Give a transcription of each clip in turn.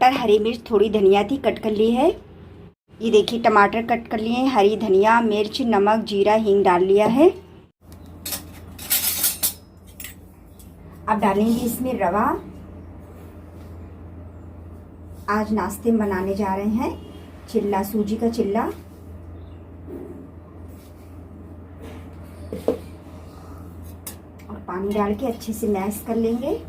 मटर, हरी मिर्च, थोड़ी धनिया थी कट कर ली है। ये देखिए टमाटर कट कर लिए हैं, हरी धनिया, मिर्च, नमक, जीरा, हींग डाल लिया है। अब डालेंगे इसमें रवा। आज नाश्ते में बनाने जा रहे हैं चिल्ला, सूजी का चिल्ला। और पानी डाल के अच्छे से मैश कर लेंगे।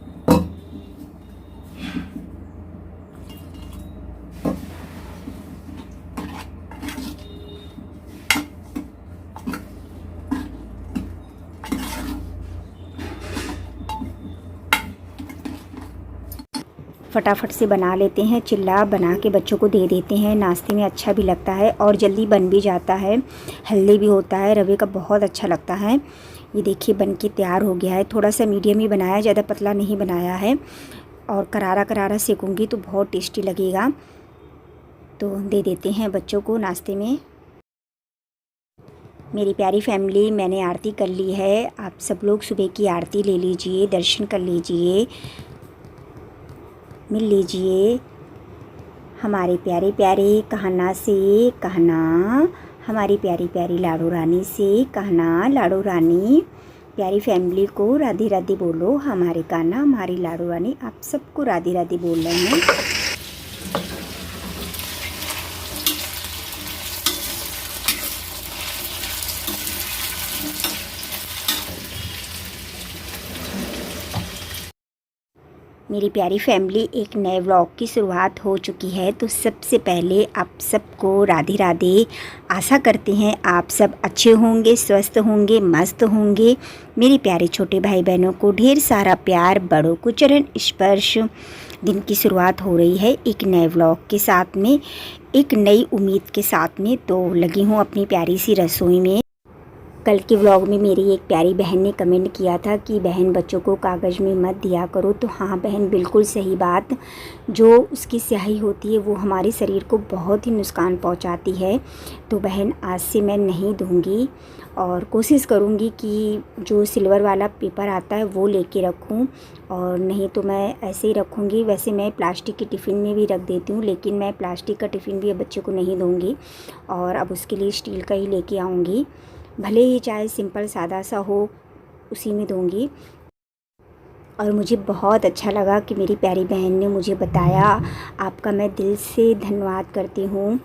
फटाफट से बना लेते हैं चिल्ला, बना के बच्चों को दे देते हैं। नाश्ते में अच्छा भी लगता है और जल्दी बन भी जाता है, हेल्दी भी होता है। रवे का बहुत अच्छा लगता है। ये देखिए बन के तैयार हो गया है। थोड़ा सा मीडियम ही बनाया, ज़्यादा पतला नहीं बनाया है। और करारा करारा सेकूँगी तो बहुत टेस्टी लगेगा। तो दे देते हैं बच्चों को नाश्ते में। मेरी प्यारी फैमिली, मैंने आरती कर ली है। आप सब लोग सुबह की आरती ले लीजिए, दर्शन कर लीजिए, मिल लीजिए हमारे प्यारे प्यारे कहना से कहना, हमारी प्यारी प्यारी लाडो रानी से कहना। लाडो रानी प्यारी फैमिली को राधे राधे बोलो। हमारे कहना, हमारी लाडो रानी आप सबको राधे राधे बोल रहे हैं। मेरी प्यारी फैमिली, एक नए व्लॉग की शुरुआत हो चुकी है। तो सबसे पहले आप सबको राधे राधे। आशा करते हैं आप सब अच्छे होंगे, स्वस्थ होंगे, मस्त होंगे। मेरे प्यारे छोटे भाई बहनों को ढेर सारा प्यार, बड़ों को चरण स्पर्श। दिन की शुरुआत हो रही है एक नए व्लॉग के साथ में, एक नई उम्मीद के साथ में। तो लगी हूँ अपनी प्यारी सी रसोई में। कल के व्लॉग में मेरी एक प्यारी बहन ने कमेंट किया था कि बहन बच्चों को कागज़ में मत दिया करो। तो हाँ बहन, बिल्कुल सही बात। जो उसकी स्याही होती है वो हमारे शरीर को बहुत ही नुकसान पहुंचाती है। तो बहन आज से मैं नहीं दूंगी और कोशिश करूंगी कि जो सिल्वर वाला पेपर आता है वो लेके रखूं, और नहीं तो मैं ऐसे ही रखूंगी। वैसे मैं प्लास्टिक के टिफ़िन में भी रख देती हूँ, लेकिन मैं प्लास्टिक का टिफ़िन भी अब बच्चे को नहीं दूँगी और अब उसके लिए स्टील का ही लेके आऊँगी। भले ही चाहे सिंपल सादा सा हो, उसी में दूंगी। और मुझे बहुत अच्छा लगा कि मेरी प्यारी बहन ने मुझे बताया। आपका मैं दिल से धन्यवाद करती हूँ।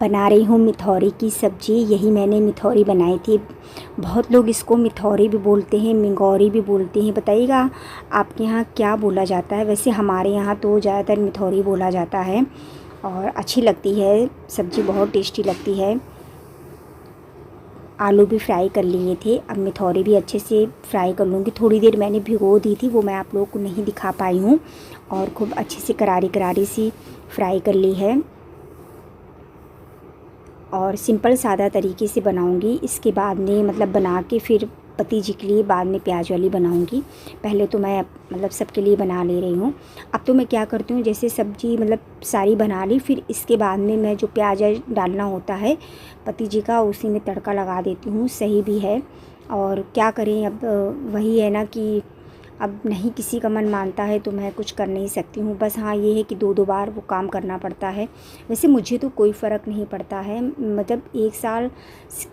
बना रही हूँ मिथौरी की सब्ज़ी। यही मैंने मिथौरी बनाई थी। बहुत लोग इसको मिथौरी भी बोलते हैं, मिंगौरी भी बोलते हैं। बताइएगा आपके यहाँ क्या बोला जाता है। वैसे हमारे यहाँ तो ज़्यादातर मिथौरी बोला जाता है और अच्छी लगती है सब्ज़ी, बहुत टेस्टी लगती है। आलू भी फ्राई कर लिए थे, अब मिथौरी भी अच्छे से फ्राई कर लूँगी। थोड़ी देर मैंने भिगो दी थी, वो मैं आप लोगों को नहीं दिखा पाई हूँ। और खूब अच्छे से करारी करारी सी फ्राई कर ली है और सिंपल सादा तरीके से बनाऊँगी। इसके बाद में मतलब बना के फिर पति जी के लिए बाद में प्याज वाली बनाऊँगी। पहले तो मैं मतलब सबके लिए बना ले रही हूँ। अब तो मैं क्या करती हूँ, जैसे सब्ज़ी मतलब सारी बना ली, फिर इसके बाद में मैं जो प्याज डालना होता है पति जी का, उसी में तड़का लगा देती हूँ। सही भी है। और क्या करें, अब वही है ना कि अब नहीं किसी का मन मानता है तो मैं कुछ कर नहीं सकती हूँ। बस हाँ ये है कि दो दो बार वो काम करना पड़ता है। वैसे मुझे तो कोई फ़र्क नहीं पड़ता है, मतलब 1 साल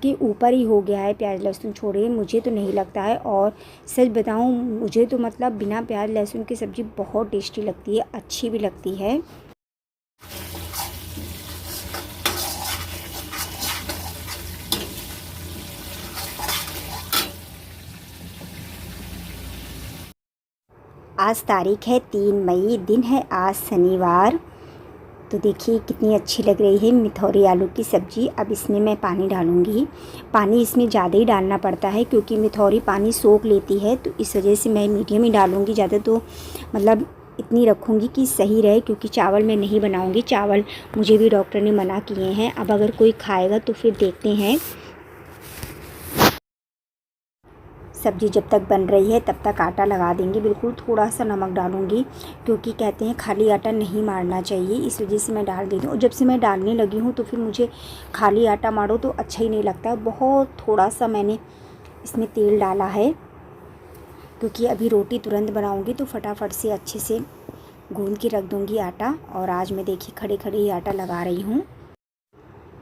के ऊपर ही हो गया है प्याज लहसुन छोड़े, मुझे तो नहीं लगता है। और सच बताऊँ, मुझे तो मतलब बिना प्याज लहसुन की सब्ज़ी बहुत टेस्टी लगती है, अच्छी भी लगती है। आज तारीख है 3 मई, दिन है आज शनिवार। तो देखिए कितनी अच्छी लग रही है मिथौरी आलू की सब्ज़ी। अब इसमें मैं पानी डालूँगी। पानी इसमें ज़्यादा ही डालना पड़ता है क्योंकि मिथौरी पानी सोख लेती है, तो इस वजह से मैं मीडियम ही डालूँगी। ज़्यादा तो मतलब इतनी रखूँगी कि सही रहे, क्योंकि चावल मैं नहीं बनाऊँगी। चावल मुझे भी डॉक्टर ने मना किए हैं। अब अगर कोई खाएगा तो फिर देखते हैं। सब्ज़ी जब तक बन रही है तब तक आटा लगा देंगे। बिल्कुल थोड़ा सा नमक डालूंगी क्योंकि कहते हैं खाली आटा नहीं मारना चाहिए, इस वजह से मैं डाल देती हूँ। और जब से मैं डालने लगी हूँ तो फिर मुझे खाली आटा मारो तो अच्छा ही नहीं लगता। बहुत थोड़ा सा मैंने इसमें तेल डाला है क्योंकि अभी रोटी तुरंत बनाऊँगी तो फटाफट से अच्छे से गूंद के रख दूँगी आटा। और आज मैं देखिए खड़े खड़े ही आटा लगा रही हूँ,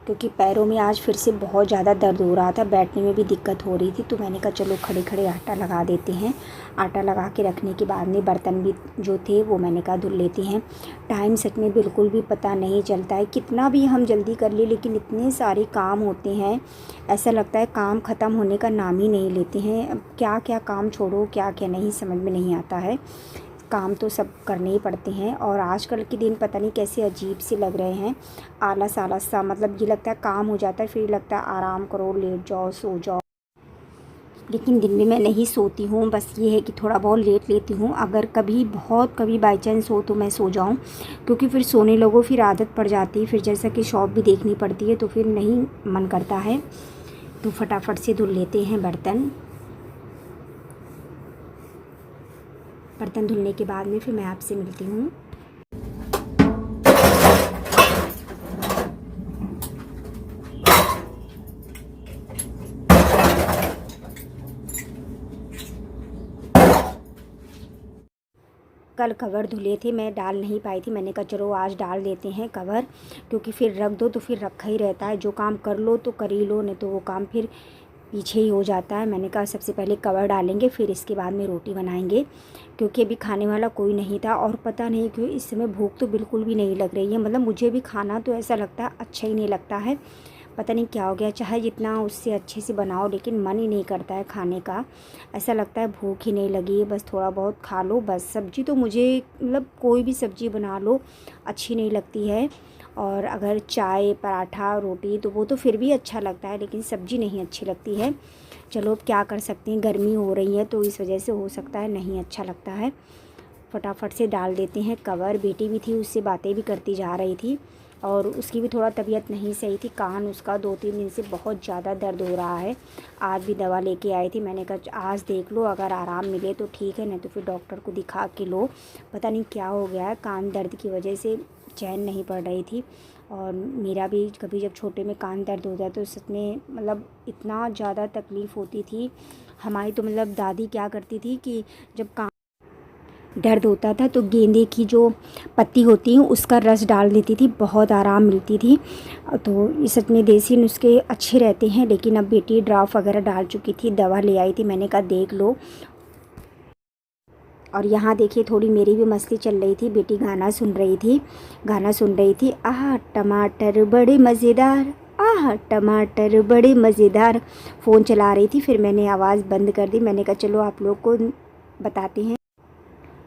क्योंकि पैरों में आज फिर से बहुत ज़्यादा दर्द हो रहा था, बैठने में भी दिक्कत हो रही थी। तो मैंने कहा चलो खड़े खड़े आटा लगा देते हैं। आटा लगा के रखने के बाद में बर्तन भी जो थे वो मैंने कहा धुल लेते हैं। टाइम सच में बिल्कुल भी पता नहीं चलता है, कितना भी हम जल्दी कर ले लेकिन इतने सारे काम होते हैं, ऐसा लगता है काम ख़त्म होने का नाम ही नहीं लेते हैं। अब क्या क्या काम छोड़ो, क्या क्या नहीं, समझ में नहीं आता है। काम तो सब करने ही पड़ते हैं। और आजकल के दिन पता नहीं कैसे अजीब से लग रहे हैं, आलस आलस सा, मतलब ये लगता है काम हो जाता है फिर लगता है आराम करो, लेट जाओ, सो जाओ। लेकिन दिन में मैं नहीं सोती हूँ, बस ये है कि थोड़ा बहुत लेट लेती हूँ। अगर कभी बहुत कभी बाई चांस हो तो मैं सो जाऊँ, क्योंकि फिर सोने लगो फिर आदत पड़ जाती है, फिर जैसा कि शॉप भी देखनी पड़ती है तो फिर नहीं मन करता है। तो फटाफट से धुल लेते हैं बर्तन। बर्तन धुलने के बाद में फिर मैं आपसे मिलती हूँ। कल कवर धुले थे, मैं डाल नहीं पाई थी, मैंने कहा चलो आज डाल देते हैं कवर, क्योंकि फिर रख दो तो फिर रखा ही रहता है। जो काम कर लो तो कर ही लो, नहीं तो वो काम फिर पीछे ही हो जाता है। मैंने कहा सबसे पहले कवर डालेंगे, फिर इसके बाद में रोटी बनाएंगे, क्योंकि अभी खाने वाला कोई नहीं था। और पता नहीं क्यों इस समय भूख तो बिल्कुल भी नहीं लग रही है, मतलब मुझे भी खाना तो ऐसा लगता है अच्छा ही नहीं लगता है, पता नहीं क्या हो गया। चाहे जितना उससे अच्छे से बनाओ लेकिन मन ही नहीं करता है खाने का, ऐसा लगता है भूख ही नहीं लगी है, बस थोड़ा बहुत खा लो बस। सब्ज़ी तो मुझे मतलब कोई भी सब्ज़ी बना लो अच्छी नहीं लगती है, और अगर चाय पराठा रोटी तो वो तो फिर भी अच्छा लगता है, लेकिन सब्ज़ी नहीं अच्छी लगती है। चलो अब क्या कर सकते हैं, गर्मी हो रही है तो इस वजह से हो सकता है नहीं अच्छा लगता है। फटाफट से डाल देते हैं कवर। बेटी भी थी, उससे बातें भी करती जा रही थी, और उसकी भी थोड़ा तबीयत नहीं सही थी, कान उसका 2-3 दिन से बहुत ज़्यादा दर्द हो रहा है। आज भी दवा लेके आई थी, मैंने कहा आज देख लो, अगर आराम मिले तो ठीक है, नहीं तो फिर डॉक्टर को दिखा के लो। पता नहीं क्या हो गया है, कान दर्द की वजह से चैन नहीं पड़ रही थी। और मेरा भी कभी जब छोटे में कान दर्द होता है तो सच में मतलब इतना ज़्यादा तकलीफ़ होती थी। हमारी तो मतलब दादी क्या करती थी कि जब कान दर्द होता था तो गेंदे की जो पत्ती होती है उसका रस डाल देती थी, बहुत आराम मिलती थी। तो इस सच में देसी नुस्खे अच्छे रहते हैं। लेकिन अब बेटी ड्राफ वगैरह डाल चुकी थी, दवा ले आई थी, मैंने कहा देख लो। और यहाँ देखिए थोड़ी मेरी भी मस्ती चल रही थी, बेटी गाना सुन रही थी, आह टमाटर बड़े मज़ेदार, आह टमाटर बड़े मज़ेदार। फ़ोन चला रही थी, फिर मैंने आवाज़ बंद कर दी। मैंने कहा चलो आप लोग को बताते हैं।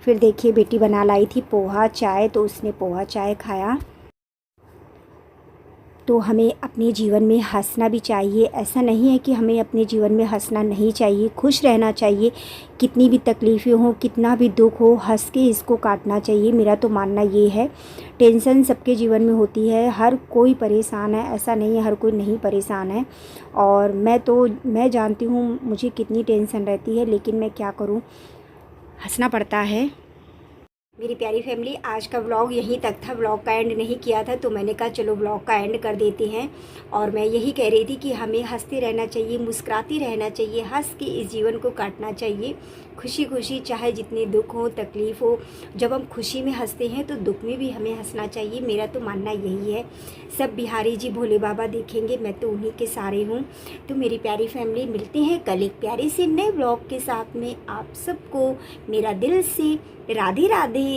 फिर देखिए बेटी बना लाई थी पोहा चाय, तो उसने पोहा चाय खाया। तो हमें अपने जीवन में हंसना भी चाहिए, ऐसा नहीं है कि हमें अपने जीवन में हंसना नहीं चाहिए, खुश रहना चाहिए। कितनी भी तकलीफ़ें हों, कितना भी दुख हो, हंस के इसको काटना चाहिए। मेरा तो मानना ये है। टेंशन सबके जीवन में होती है, हर कोई परेशान है, ऐसा नहीं है हर कोई नहीं परेशान है। और मैं जानती हूँ मुझे कितनी टेंशन रहती है, लेकिन मैं क्या करूँ, हंसना पड़ता है। मेरी प्यारी फैमिली, आज का व्लॉग यहीं तक था, व्लॉग का एंड नहीं किया था, तो मैंने कहा चलो व्लॉग का एंड कर देते हैं। और मैं यही कह रही थी कि हमें हंसते रहना चाहिए, मुस्कुराती रहना चाहिए, हंस के इस जीवन को काटना चाहिए, खुशी खुशी, चाहे जितने दुख हो तकलीफ़ हो। जब हम खुशी में हंसते हैं तो दुख में भी हमें हंसना चाहिए, मेरा तो मानना यही है। सब बिहारी जी भोले बाबा देखेंगे, मैं तो उन्हीं के सारे हूँ। तो मेरी प्यारी फैमिली, मिलते हैं कल एक प्यारे से नए व्लॉग के साथ में। आप सबको मेरा दिल से राधे राधे।